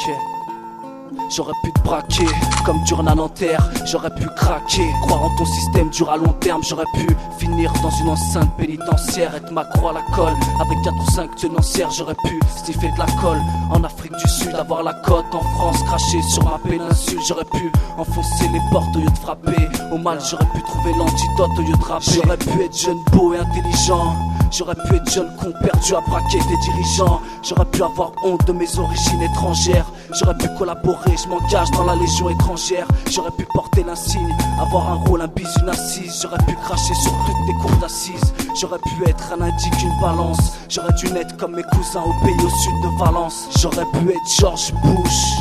Ok. J'aurais pu te braquer comme Durna Nanterre, j'aurais pu craquer, croire en ton système dur à long terme, j'aurais pu finir dans une enceinte pénitentiaire, être ma croix à la colle, avec 4 ou 5 tenancières, j'aurais pu sniffer de la colle en Afrique du Sud, avoir la cote en France, cracher sur ma péninsule, j'aurais pu enfoncer les portes au lieu de frapper, au mal j'aurais pu trouver l'antidote au lieu de rapper, j'aurais pu être jeune, beau et intelligent. J'aurais pu être jeune con perdu à braquer des dirigeants. J'aurais pu avoir honte de mes origines étrangères. J'aurais pu collaborer, je m'engage dans la légion étrangère. J'aurais pu porter l'insigne, avoir un rôle, un bis, une assise. J'aurais pu cracher sur toutes tes cours d'assises. J'aurais pu être un indique, une balance. J'aurais dû naître comme mes cousins au pays au sud de Valence. J'aurais pu être George Bush,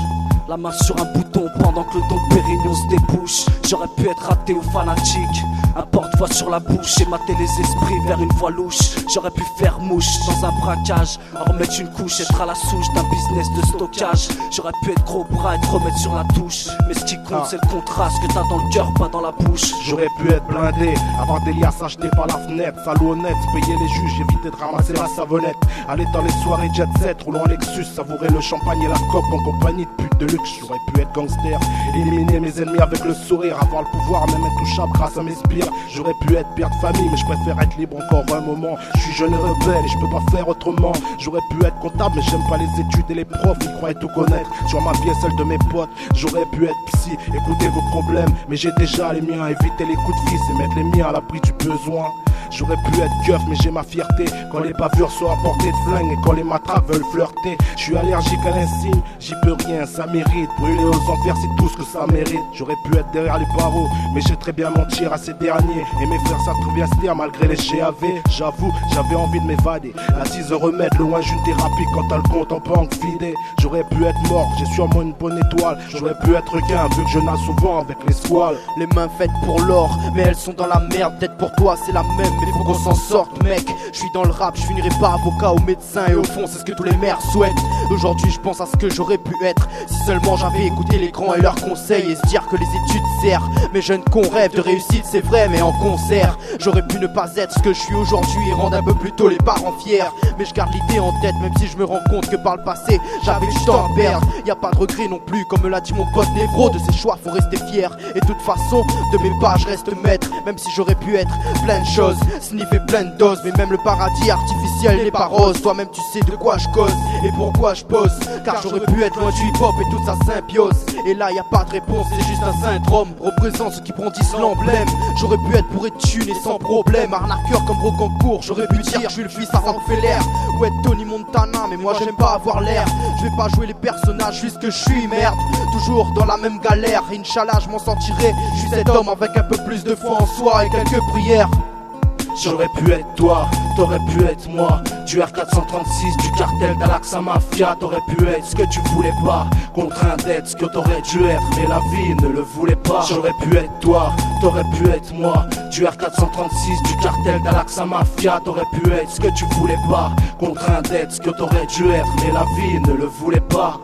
la main sur un bouton pendant que le Dom Pérignon se débouche. J'aurais pu être athée ou fanatique, un porte-voix sur la bouche et mater les esprits vers une voie louche. J'aurais pu faire mouche dans un braquage, en remettre une couche, être à la souche d'un business de stockage. J'aurais pu être gros bras et te remettre sur la touche, mais ce qui compte c'est le contraste que t'as dans le cœur, pas dans la bouche. J'aurais pu être blindé, avoir des liasses achetées par la fenêtre, salaud honnête, payer les juges, éviter de ramasser la savonnette, aller dans les soirées jet set, roulant en Lexus, savourer le champagne et la cope en compagnie de putes de luxe. J'aurais pu être gangster, éliminer mes ennemis avec le sourire, avoir le pouvoir, même intouchable grâce à mes sbires. J'aurais pu être père de famille, mais je préfère être libre encore un moment. Je suis jeune et rebelle et je peux pas faire autrement. J'aurais pu être comptable, mais j'aime pas les études et les profs, ils croient tout connaître. Sur ma vie et celle de mes potes, j'aurais pu être psy, écouter vos problèmes, mais j'ai déjà les miens, éviter les coups de fils et mettre les miens à l'abri du besoin. J'aurais pu être keuf, mais j'ai ma fierté. Quand les bavures sont à portée de flingue et quand les matraques veulent flirter. Je suis allergique à l'insigne, j'y peux rien, ça mérite. Brûler aux enfers, c'est tout ce que ça mérite. J'aurais pu être derrière les barreaux, mais j'ai très bien mentir à ces derniers. Et mes frères savent très bien se taire malgré les GAV. J'avoue, j'avais envie de m'évader. La 10 remettre loin d'une thérapie quand t'as le compte en banque vidé. J'aurais pu être mort, j'ai sûrement une bonne étoile. J'aurais pu être requin, vu que je nage souvent avec les squales. Les mains faites pour l'or, mais elles sont dans la merde. Peut-être pour toi c'est la même, mais faut qu'on s'en sorte mec. Je suis dans le rap, je finirai pas avocat ou médecin. Et au fond c'est ce que tous les maires souhaitent. Aujourd'hui je pense à ce que j'aurais pu être si seulement j'avais écouté les grands et leurs conseils. Et se dire que les études servent. Mes jeunes cons rêvent de réussite, c'est vrai, mais en concert. J'aurais pu ne pas être ce que je suis aujourd'hui et rendre un peu plus tôt les parents fiers. Mais je garde l'idée en tête, même si je me rends compte que par le passé j'avais du temps à perdre. Y a pas de regret non plus, comme me l'a dit mon pote Névro. De ses choix faut rester fier. Et de toute façon, de mes pas je reste maître. Même si j'aurais pu être plein de choses, sniffer plein de doses. Mais même le paradis artificiel n'est pas rose. Toi-même tu sais de quoi je cause et pourquoi je pose. Car j'aurais pu être loin du hip-hop et toute sa symbiose. Et là y a pas de réponse, c'est juste un syndrome. Représente ceux qui brandissent l'emblème. J'aurais pu être pour être thune et sans problème. Arnaqueur comme Rocancourt, j'aurais pu dire je suis le fils à Rockefeller. Ou être Tony Montana, mais moi j'aime pas avoir l'air. Je vais pas jouer les personnages, juste que je suis merde. Toujours dans la même galère, Inch'Allah je m'en sortirai. Je suis cet homme avec un peu plus de foi en soi et quelques prières. J'aurais pu être toi, t'aurais pu être moi. Du R436, du cartel d'Alaxa Mafia. T'aurais pu être ce que tu voulais pas, contraint d'être ce que t'aurais dû être, mais la vie ne le voulait pas. J'aurais pu être toi, t'aurais pu être moi. Du R436, du cartel d'Alaxa Mafia. T'aurais pu être ce que tu voulais pas, contraint d'être ce que t'aurais dû être, mais la vie ne le voulait pas.